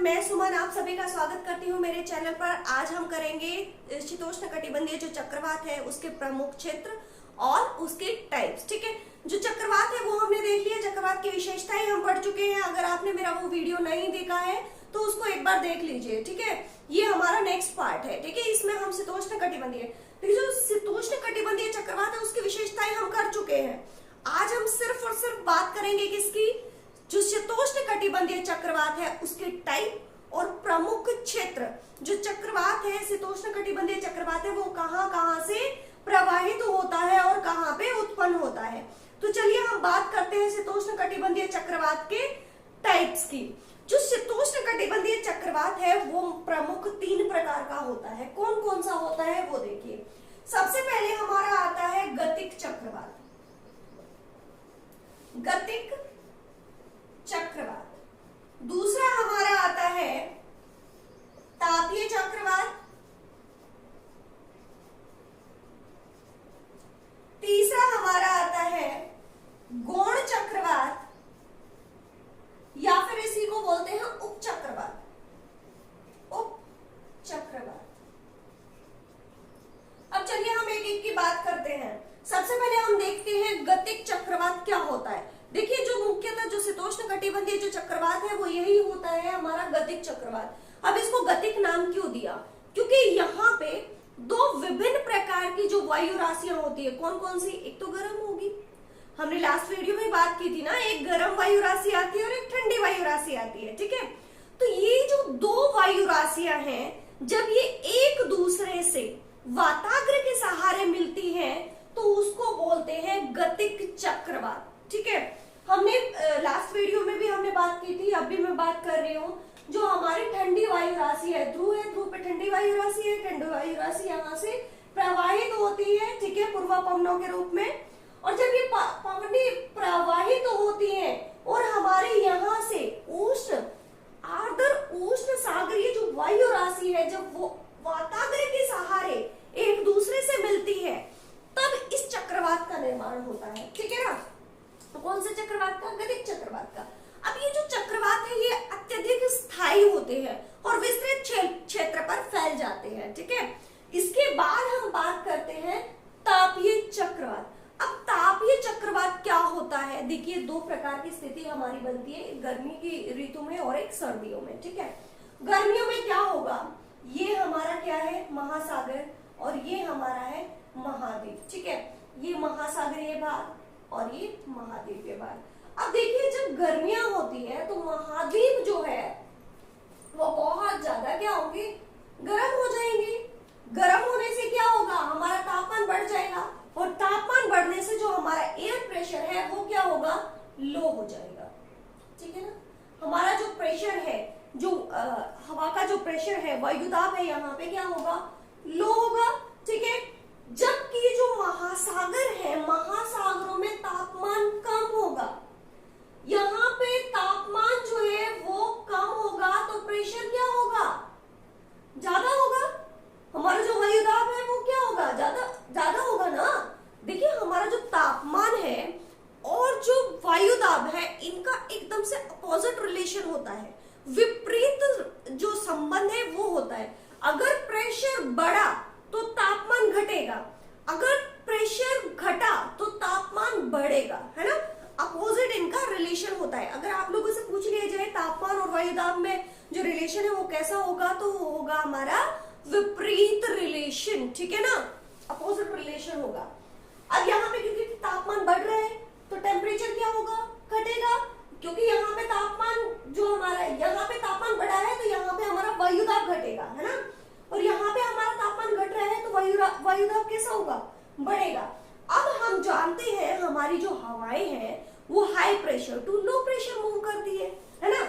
मैं सुमन आप सभी का स्वागत करती हूँ मेरे चैनल पर। आज हम करेंगे शीतोष्णकटिबंधीय जो चक्रवात है उसके प्रमुख क्षेत्र और उसके टाइप्स। ठीक है, जो चक्रवात है वो हमने देख लिया, चक्रवात की विशेषताएं हम पढ़ चुके हैं। अगर आपने मेरा वो वीडियो नहीं देखा है तो उसको एक बार देख लीजिए। ठीक है, ये हमारा नेक्स्ट पार्ट है। ठीक है, इसमें हम शीतोष्णकटिबंधीय जो शीतोष्णकटिबंधीय चक्रवात है उसकी विशेषताएं हम कर चुके हैं। आज हम सिर्फ और सिर्फ बात करेंगे किसकी, जो शीतोष्णकटिबंधीय चक्रवात है उसके टाइप और प्रमुख क्षेत्र। जो चक्रवात है शीतोष्णकटिबंधीय चक्रवात है वो कहां कहां से प्रवाहित होता है और कहां पे उत्पन्न होता है। तो चलिए हम बात करते हैं शीतोष्णकटिबंधीय चक्रवात के टाइप्स की। जो शीतोष्णकटिबंधीय चक्रवात है वो प्रमुख 3 प्रकार का होता है। कौन कौन सा होता है वो देखिए। सबसे पहले हमारा आता है गतिक चक्रवात। गतिक चक्रवात। दूसरा हमारा आता है तापीय चक्रवात। तीसरा हमारा आता है गौण चक्रवात या फिर इसी को बोलते हैं उप चक्रवात। उप चक्रवात। अब चलिए हम एक एक की बात करते हैं। सबसे पहले हम देखते हैं गतिक चक्रवात क्या होता है। देखिए, जो मुख्यतः जो शीतोष्णकटिबंधीय जो चक्रवात है वो यही होता है हमारा गतिक चक्रवात। अब इसको गतिक नाम क्यों दिया, क्योंकि यहाँ पे 2 विभिन्न प्रकार की जो वायु राशियां होती है। कौन कौन सी, एक तो गर्म होगी, हमने लास्ट वीडियो में बात की थी ना, एक गर्म वायु राशि आती है और एक ठंडी वायु राशि आती है। ठीक है, तो ये जो 2 वायु राशियां हैं जब ये एक दूसरे से वाताग्र के सहारे मिलती हैं तो उसको बोलते हैं गतिक चक्रवात। ठीक है, हमने लास्ट वीडियो में भी हमने बात की थी, अब भी मैं बात कर रही हूँ। जो हमारी ठंडी वायु राशि है, ध्रुव है, ध्रुव पे ठंडी वायु राशि है, ठंडी वायु राशि यहाँ से प्रवाहित होती है। ठीक है, पूर्वा पवनों के रूप में। और जब ये पवनी प्रवाहित होती है और हमारे यहाँ से उष्ण आर्द्र उष्ण सागरीय जो वायु राशि है जब वो वाताग्र के सहारे एक दूसरे से मिलती है तब इस चक्रवात का निर्माण होता है। ठीक है ना, तो कौन से चक्रवात का, गतिक चक्रवात का। अब ये जो चक्रवात है ये अत्यधिक स्थायी होते हैं और विस्तृत क्षेत्र पर फैल जाते हैं। ठीक है, इसके बाद हम बात करते हैं तापीय चक्रवात। अब तापीय चक्रवात क्या होता है, देखिए 2 प्रकार की स्थिति हमारी बनती है, एक गर्मी की ऋतु में और एक सर्दियों में। ठीक है, गर्मियों में क्या होगा, ये हमारा क्या है महासागर और ये हमारा है महाद्वीप। ठीक है, ये महासागरीय भाग और ये महाद्वीपीय भाग। अब देखिए जब गर्मियां होती है तो महाद्वीप जो है वो बहुत ज्यादा क्या होंगे, गर्म हो जाएंगे। गर्म होने से क्या होगा, हमारा तापमान बढ़ जाएगा और तापमान बढ़ने से जो हमारा एयर प्रेशर है वो क्या होगा, लो हो जाएगा। ठीक है ना, हमारा जो प्रेशर है, जो हवा का जो प्रेशर है, वायुदाब है, यहाँ पे क्या होगा, लो होगा। ठीक है, जबकि जो महासागर है, महासागरों में तापमान कम होगा। यहाँ पे तापमान जो है वो कम होगा तो प्रेशर क्या होगा, ज्यादा होगा। हमारा जो वायुदाब है वो क्या होगा, ज्यादा होगा ना। देखिए हमारा जो तापमान है और जो वायुदाब है इनका एकदम से अपोजिट रिलेशन होता है, विपरीत जो संबंध है वो होता है। अगर प्रेशर बढ़ा तो तापमान घटेगा, अगर प्रेशर घटा तो तापमान बढ़ेगा, है ना। अपोजिट इनका रिलेशन होता है। अगर आप लोगों से पूछ लिया जाए तापमान और वायुदाब में जो रिलेशन है वो कैसा होगा, तो होगा हमारा विपरीत रिलेशन। ठीक है ना, अपोजिट रिलेशन होगा। अब यहाँ पे क्योंकि तापमान बढ़ रहा है तो टेम्परेचर क्या होगा, घटेगा, क्योंकि यहाँ पे तापमान जो हमारा है, यहाँ पे तापमान बढ़ा है तो यहाँ पे हमारा वायुदाब घटेगा, है ना। और यहाँ पे हमारा तापमान घट रहा है तो वायुदाब कैसा होगा, बढ़ेगा। अब हम जानते हैं हमारी जो हवाएं हैं वो high pressure to low pressure move करती है ना।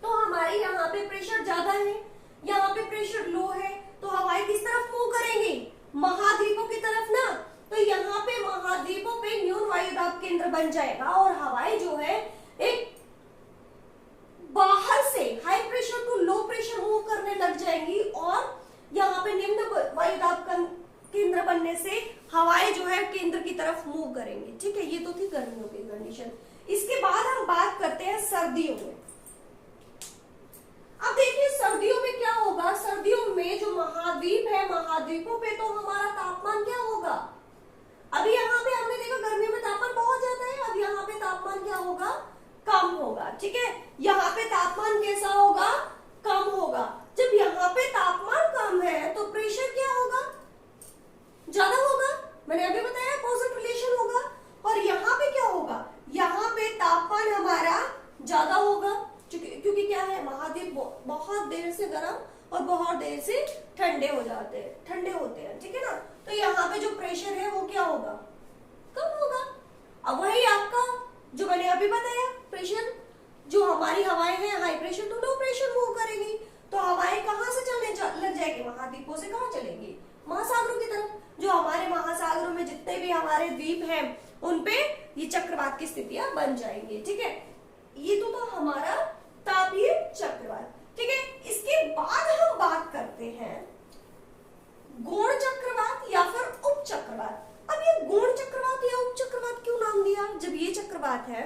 तो हमारे यहाँ पे प्रेशर ज्यादा है, यहाँ पे प्रेशर लो है, तो हवाएं किस तरफ मूव करेंगी, महाद्वीपों की तरफ ना। तो यहाँ पे महाद्वीपों पे न्यून वायुदाब केंद्र बन जाएगा और हवाएं जो है एक बाहर से high pressure to low pressure move करने लग जाएंगी और यहाँ पे निम्न वायुदाब केंद्र बनने से हवाएं जो है केंद्र की तरफ मूव करेंगी। ठीक है, ये तो थी गर्मियों की कंडीशन। इसके बाद हम बात करते हैं सर्दियों में। कम होगा, ठीक है। यहाँ पे तापमान कैसा होगा, कम होगा। जब यहाँ पे तापमान कम है तो प्रेशर क्या होगा, ज्यादा होगा। मैंने अभी बताया अपोजिट रिलेशन होगा। और यहाँ पे क्या होगा, यहाँ पे तापमान हमारा ज्यादा होगा, क्योंकि क्या है, महाद्वीप बहुत देर से गर्म और बहुत देर से ठंडे हो जाते हैं, ठंडे होते हैं, ठीक है ना। तो यहाँ पे जो प्रेशर है वो क्या होगा, कम होगा। अब वही आपका जो मैंने अभी बताया, प्रेशर, जो हमारी हवाएं हैं high pressure to low pressure move करेंगी, तो हवाएं कहाँ से चलने लग जाएगी, महाद्वीपों से कहाँ चलेंगी, महासागरों की तरफ। जो हमारे महासागरों में जितने भी हमारे द्वीप हैं उनपे ये चक्रवात की स्थितियां बन जाएंगी, ठीक है। ये तो था हमारा तापीय चक्रवात, ठीक है। इसके बाद हम बात करते हैं गौण चक्रवात या फिर उप चक्रवात। अब ये गौण चक्रवात या उप चक्रवात क्यों नाम दिया, जब ये चक्रवात है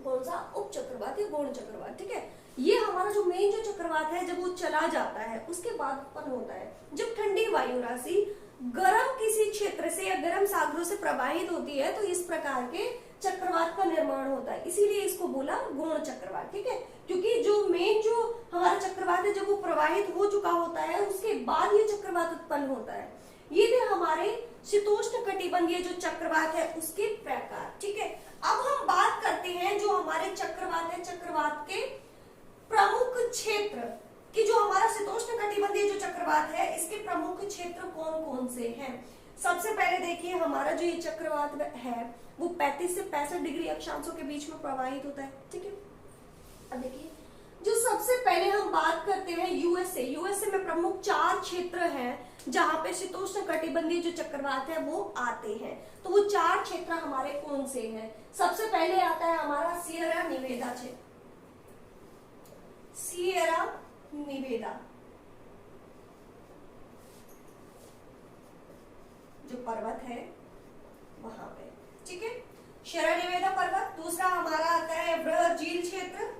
कौन सा, उप चक्रवात या गौण चक्रवात, ठीक है। ये हमारा जो मेन जो चक्रवात है जब वो चला जाता है उसके बाद उत्पन्न होता है, जब ठंडी वायु राशि गर्म किसी क्षेत्र से या गर्म सागरों से प्रवाहित होती है तो इस प्रकार के चक्रवात का निर्माण होता है, इसीलिए इसको बोला गौण चक्रवात, ठीक है। क्योंकि जो मेन जो हमारा चक्रवात है जब वो प्रवाहित हो चुका होता है उसके बाद ये चक्रवात उत्पन्न होता है। ये थे हमारे शीतोष्ण कटिबंधीय जो चक्रवात है उसके प्रकार, ठीक है। अब हम बात करते हैं जो हमारे चक्रवात है, चक्रवात के प्रमुख क्षेत्र कि जो हमारा शीतोष्ण कटिबंधीय जो चक्रवात है इसके प्रमुख क्षेत्र कौन कौन से हैं। सबसे पहले देखिए हमारा जो ये चक्रवात है वो 35 से 65 डिग्री अक्षांशों के बीच में प्रवाहित होता है, ठीक है। अब देखिए जो सबसे पहले हम बात करते हैं यूएसए में प्रमुख 4 क्षेत्र हैं जहां पे शीतोष्ण कटिबंधीय जो चक्रवात है वो आते हैं। तो वो 4 क्षेत्र हमारे कौन से हैं। सबसे पहले आता है हमारा सियरा निवेदा क्षेत्र, सियरा निवेदा जो पर्वत है वहां पे, ठीक है, सियरा निवेदा पर्वत। दूसरा हमारा आता है वृहद झील क्षेत्र,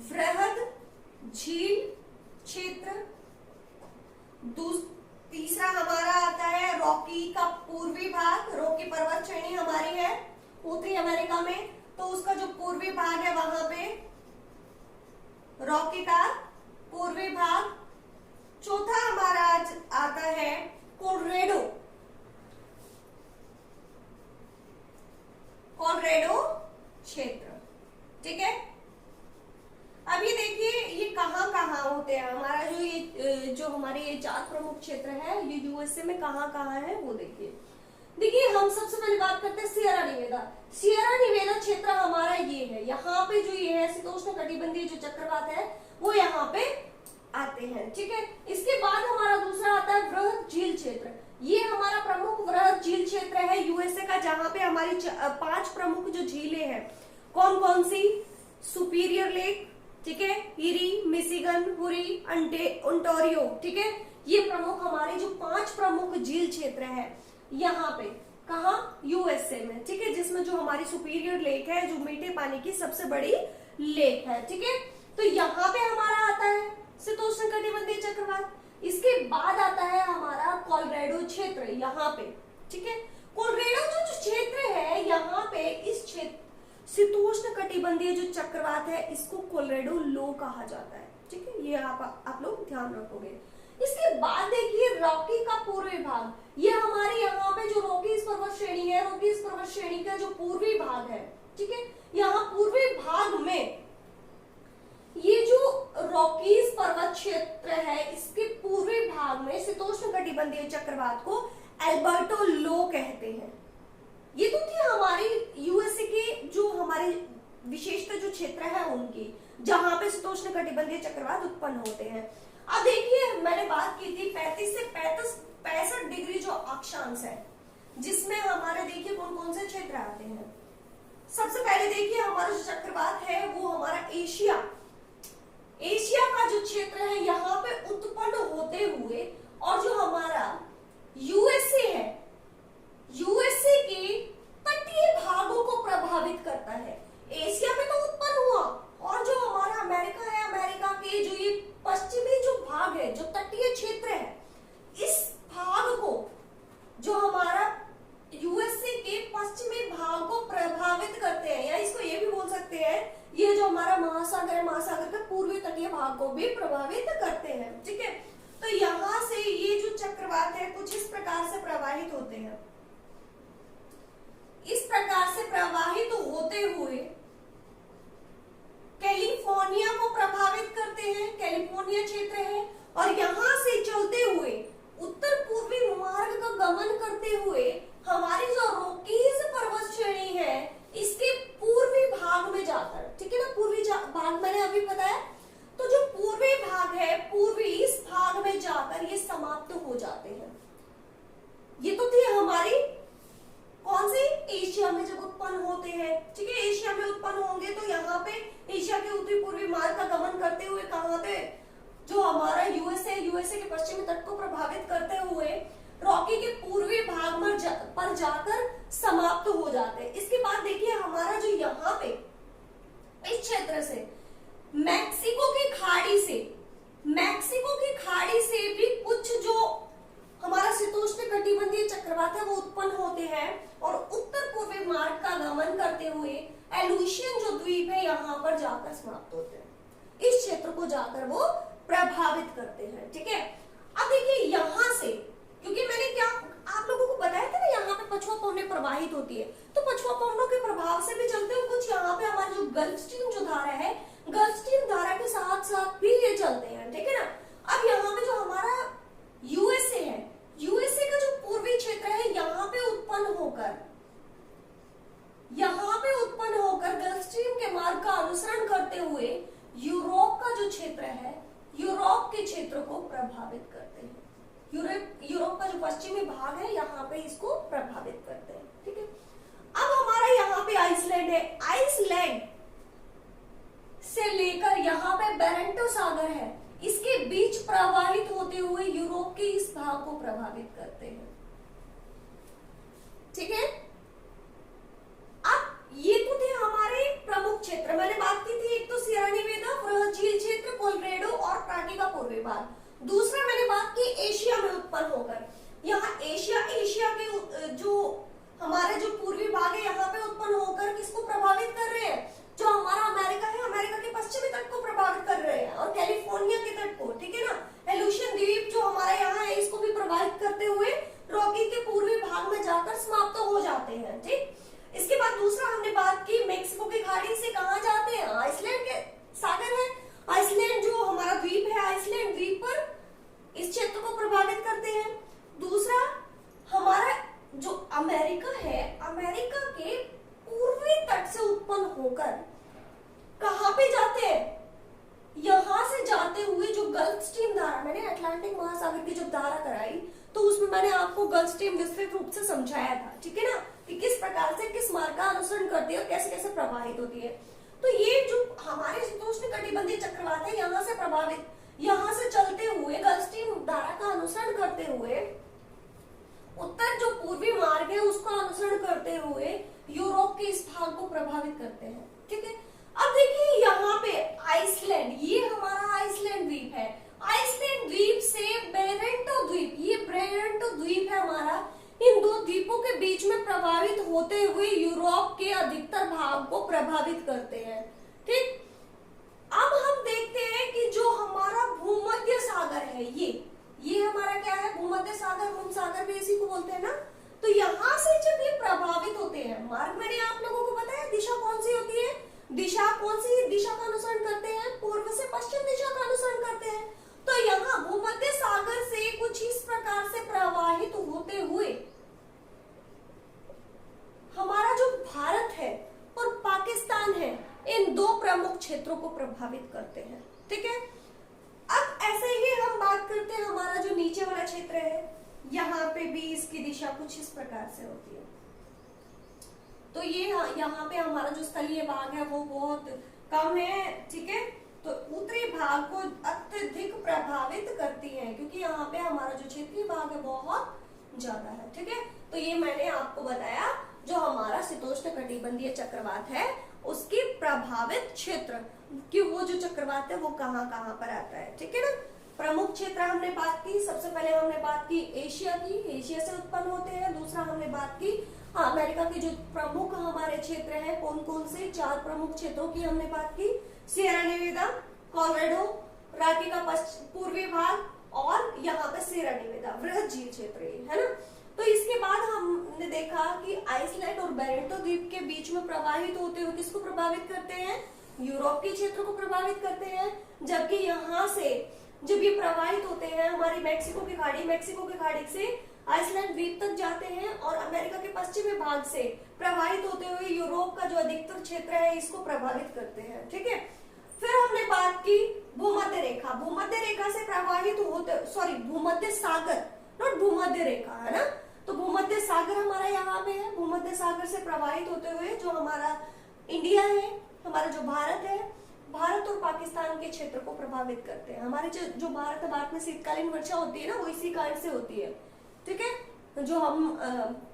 वृहद झील क्षेत्र। तीसरा हमारा आता है रॉकी का पूर्वी भाग, रॉकी पर्वत श्रेणी हमारी है उत्तरी अमेरिका में, तो उसका जो पूर्वी भाग है वहां पे रॉकी का पूर्वी भाग। चौथा हमारा आता है कोलोराडो, कोलोराडो क्षेत्र, ठीक है। अब ये देखिए ये कहाँ कहाँ होते हैं, हमारा जो हमारे ये 4 प्रमुख क्षेत्र है ये यूएसए में कहाँ कहाँ है वो देखिए हम सबसे पहले बात करते हैं सियरा निवेदा। सियरा निवेदा क्षेत्र हमारा ये है, यहाँ पे जो ये है शीतोष्ण कटिबंधीय जो चक्रवात है वो यहाँ पे आते हैं, ठीक है। इसके बाद हमारा दूसरा आता है वृहद झील क्षेत्र। ये हमारा प्रमुख वृहद झील क्षेत्र है यूएसए का, जहां पे हमारी 5 प्रमुख जो झीलें हैं कौन कौन सी, सुपीरियर लेक, ठीक है, इरी, मिशिगन, हुरी, ओंटारियो, ठीक है। ये प्रमुख हमारे जो 5 प्रमुख झील क्षेत्र है यहाँ पे कहा यूएसए में, ठीक है, जिसमें जो हमारी सुपीरियर लेक है जो मीठे पानी की सबसे बड़ी लेक है, ठीक है। तो यहाँ पे हमारा आता है शीतोष्ण कटिबंधीय चक्रवात। इसके बाद आता है हमारा कोलोराडो क्षेत्र यहाँ पे, ठीक है। कोलोराडो जो क्षेत्र है यहाँ पे इस क्षेत्र शीतोष्ण कटिबंधीय जो चक्रवात है इसको कोलोराडो लो कहा जाता है, ठीक है। ये आप लोग ध्यान रखोगे। इसके बाद देखिए रॉकी का पूर्वी भाग, ये हमारे यहाँ पे जो रॉकीज पर्वत श्रेणी है, रॉकीज पर्वत श्रेणी का जो पूर्वी भाग है, ठीक है, यहाँ पूर्वी भाग में ये जो रॉकीज पर्वत क्षेत्र है इसके पूर्वी भाग में शीतोष्ण कटिबंधीय चक्रवात को एल्बर्टो लो कहते हैं। ये तो थी हमारी यूएसए के जो हमारे विशेषता जो क्षेत्र है उनकी, जहां पे शीतोष्ण कटिबंधीय चक्रवात उत्पन्न होते हैं। अब देखिए मैंने बात की थी 35 से 65 डिग्री जो अक्षांश है जिसमें हमारे देखिए कौन कौन से क्षेत्र आते हैं। सबसे पहले देखिए हमारा जो चक्रवात है वो हमारा एशिया का जो क्षेत्र है यहाँ पे उत्पन्न होते हुए और जो हमारा यूएसए है, यूएसए के तटीय भागों को प्रभावित करता है। एशिया में तो उत्पन्न हुआ और जो हमारा अमेरिका है, अमेरिका के जो ये पश्चिमी जो भाग है, जो तटीय क्षेत्र है, इस भाग को जो हमारा यूएसए के पश्चिमी भाग को प्रभावित जो हमारा महासागर है, महासागर के पूर्वी तटीय भाग को भी प्रभावित करते हैं। ठीक है, तो यहाँ से ये जो चक्रवात है कुछ इस प्रकार से प्रवाहित होते हैं। इस प्रकार से प्रवाहित होते हुए कैलिफोर्निया को प्रभावित करते हैं, कैलिफोर्निया क्षेत्र है, और यहाँ से चलते हुए उत्तर पूर्वी मार्ग का गमन करते हुए हमारी जो रॉकीज पर्वत श्रेणी है इसके पूर्वी भाग में जाकर, ठीक है ना, पूर्वी भाग मैंने अभी बताया, तो जो पूर्वी भाग है, पूर्वी इस भाग में जाकर ये समाप्त हो जाते हैं। ये तो थी हमारी कौन सी, एशिया में जब उत्पन्न होते हैं। ठीक है, एशिया में उत्पन्न होंगे तो यहाँ पे एशिया के उत्तरी पूर्वी मार्ग का गमन करते हुए कहाँ पे, जो हमारा यूएसए के पश्चिमी तट को प्रभावित करते हुए रॉकी के पूर्वी भाग पर जाकर समाप्त हो जाते हैं। इसके बाद देखिए हमारा जो यहाँ पे इस क्षेत्र से मैक्सिको की खाड़ी से भी कुछ जो हमारा शीतोष्ण कटिबंधीय चक्रवात है वो उत्पन्न होते हैं और उत्तर पूर्वी मार्ग का गमन करते हुए एलुशियन जो द्वीप है यहाँ पर जाकर समाप्त होते हैं। इस क्षेत्र को जाकर वो प्रभावित करते हैं। ठीक है, अब देखिए यहां से, क्योंकि मैंने क्या आप लोगों को बताया था ना, यहाँ पे पछुआ पवनें प्रवाहित होती है, तो पछुआ पवनों के प्रभाव से भी चलते हुए कुछ यहाँ पे हमारी जो गल्फ स्ट्रीम जो धारा है, गल्फ स्ट्रीम धारा के साथ साथ भी ये चलते हैं। ठीक है ना, अब यहाँ पे जो हमारा यूएसए है, यूएसए का जो पूर्वी क्षेत्र है यहाँ पे उत्पन्न होकर गल्फ स्ट्रीम के मार्ग का अनुसरण करते हुए यूरोप का जो क्षेत्र है, यूरोप के क्षेत्र को प्रभावित करते हैं। यूरोप का जो पश्चिमी भाग है यहाँ पे इसको प्रभावित करते हैं। ठीक है, अब हमारा यहाँ पे आइसलैंड है, आइसलैंड से लेकर यहाँ पे बेरेंटो सागर है, इसके बीच प्रवाहित होते हुए यूरोप के इस भाग को प्रभावित करते हैं। ठीक है, अब ये तो थे हमारे प्रमुख क्षेत्र, मैंने बात की थी, एक तो सियरा नेवादा, वृहद झील क्षेत्र, कोलोराडो और प्राटी का पूर्वी भाग। दूसरा मैंने बात की एशिया में उत्पन्न होकर, यहाँ एशिया के जो हमारे जो पूर्वी भाग है यहाँ पे उत्पन्न होकर किसको प्रभावित कर रहे हैं, जो हमारा अमेरिका है, अमेरिका के पश्चिमी तट को प्रभावित कर रहे हैं और कैलिफोर्निया के तट को। ठीक है ना, एलुशियन द्वीप जो हमारे यहाँ है इसको भी प्रभावित करते हुए रॉकी के पूर्वी भाग में जाकर समाप्त हो जाते हैं। ठीक, इसके बाद दूसरा हमने बात की मैक्सिको की खाड़ी से कहा जाते हैं, आइसलैंड के सागर है, आइसलैंड जो हमारा द्वीप है, आइसलैंड द्वीप पर इस क्षेत्र को प्रभावित करते हैं। दूसरा हमारा जो अमेरिका है, अमेरिका के पूर्वी तट से उत्पन्न होकर कहां पे जाते हैं, यहां से जाते हुए जो गल्फ स्ट्रीम धारा, मैंने अटलांटिक महासागर की जब धारा कराई तो उसमें मैंने आपको गल्फ स्ट्रीम विस्तृत रूप से समझाया था। ठीक है ना, कि किस प्रकार से किस मार्ग का अनुसरण करती है और कैसे कैसे प्रवाहित होती है। तो ये जो हमारे शीतोष्ण कटिबंधीय चक्रवात है यहाँ से प्रभावित, यहाँ से चलते हुए गल्फ स्ट्रीम धारा का अनुसरण करते हुए उत्तर जो पूर्वी मार्ग है उसका अनुसरण करते हुए यूरोप के इस भाग को प्रभावित करते हैं। ठीक है, अब देखिए यहाँ पे आइसलैंड, ये हमारा आइसलैंड द्वीप है, आइसलैंड द्वीप से बेरेंटो द्वीप, ये बेरेंटो द्वीप है हमारा, इन दो द्वीपों के बीच में प्रभावित होते हुए यूरोप के अधिकतर भाग को प्रभावित करते हैं। ठीक, अब हम देखते हैं कि जो हमारा भूमध्य सागर है, ये हमारा क्या है, भूमध्य सागर, भूमध्य सागर भी इसी को बोलते हैं ना। तो यहाँ से जब ये प्रभावित होते हैं, मार्ग मैंने आप लोगों को बताया दिशा कौन सी होती है, दिशा कौन सी दिशा का अनुसरण करते हैं, पूर्व से पश्चिम दिशा का अनुसरण करते हैं। तो यहाँ भूमध्य सागर से कुछ इस प्रकार से प्रवाहित होते हुए हमारा जो भारत है और पाकिस्तान है, इन दो प्रमुख क्षेत्रों को प्रभावित करते हैं। ठीक है, अब ऐसे ही हम बात करते हैं हमारा जो नीचे वाला क्षेत्र है, यहाँ पे भी इसकी दिशा कुछ इस प्रकार से होती है। तो ये यहाँ पे हमारा जो स्थलीय भाग है वो बहुत कम है। ठीक है, तो उत्तरी भाग को अत्यधिक प्रभावित करती है क्योंकि यहाँ पे हमारा जो क्षेत्रीय भाग है बहुत ज्यादा है। ठीक है, तो ये मैंने आपको बताया जो हमारा शीतोष्ण कटिबंधीय चक्रवात है उसकी प्रभावित क्षेत्र कि वो जो चक्रवात है वो कहाँ कहाँ पर आता है। ठीक है ना, प्रमुख क्षेत्र हमने बात की, सबसे पहले हमने बात की एशिया की, एशिया से उत्पन्न होते हैं। दूसरा हमने बात की हाँ, अमेरिका के जो प्रमुख हमारे क्षेत्र हैं कौन कौन से, 4 प्रमुख क्षेत्रों की हमने बात की, सियरा नेवादा, कोलोराडो, रॉकी का पूर्वी भाग और यहाँ पे सियरा नेवादा वृहद झील क्षेत्र है ना। तो इसके बाद हमने देखा कि आइसलैंड और बेरेंटो द्वीप के बीच में प्रवाहित होते हुए किसको प्रभावित करते हैं, यूरोप के क्षेत्र को प्रभावित करते हैं। जबकि यहाँ से जब ये प्रवाहित होते हैं हमारी मैक्सिको की खाड़ी से आइसलैंड द्वीप तक जाते हैं और अमेरिका के पश्चिमी भाग से प्रवाहित होते हुए यूरोप का जो अधिकतर क्षेत्र है इसको प्रभावित करते हैं। ठीक है, फिर हमने बात की भूमध्य रेखा से प्रवाहित होते, भूमध्य सागर, नॉट भूमध्य रेखा, है ना। तो भूमध्य सागर हमारा यहाँ पे है, भूमध्य सागर से प्रवाहित होते हुए जो हमारा इंडिया है, हमारा जो भारत है, भारत और पाकिस्तान के क्षेत्र को प्रभावित करते हैं। हमारे जो भारत में शीतकालीन वर्षा होती है ना वो इसी कारण से होती है। ठीक है, जो हम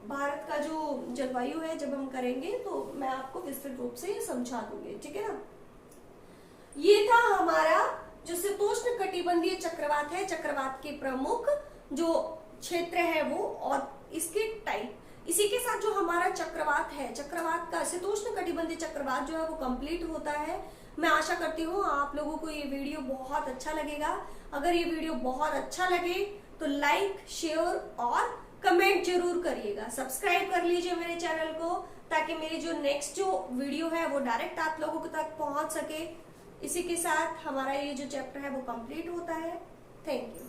भारत का जो जलवायु है जब हम करेंगे तो मैं आपको विस्तृत रूप से समझा दूंगी। ठीक है ना। ये था हमारा जो शीतोष्ण कटिबंधीय चक्रवात है, चक्रवात के प्रमुख जो क्षेत्र है वो और इसके टाइप। इसी के साथ जो हमारा चक्रवात है, चक्रवात का शीतोष्ण कटिबंधीय चक्रवात जो है वो कंप्लीट होता है। मैं आशा करती हूँ आप लोगों को ये वीडियो बहुत अच्छा लगेगा। अगर ये वीडियो बहुत अच्छा लगे तो लाइक, शेयर और कमेंट जरूर करिएगा। सब्सक्राइब कर लीजिए मेरे चैनल को ताकि मेरी जो नेक्स्ट जो वीडियो है वो डायरेक्ट आप लोगों तक पहुंच सके। इसी के साथ हमारा ये जो चैप्टर है वो कंप्लीट होता है। Thank you.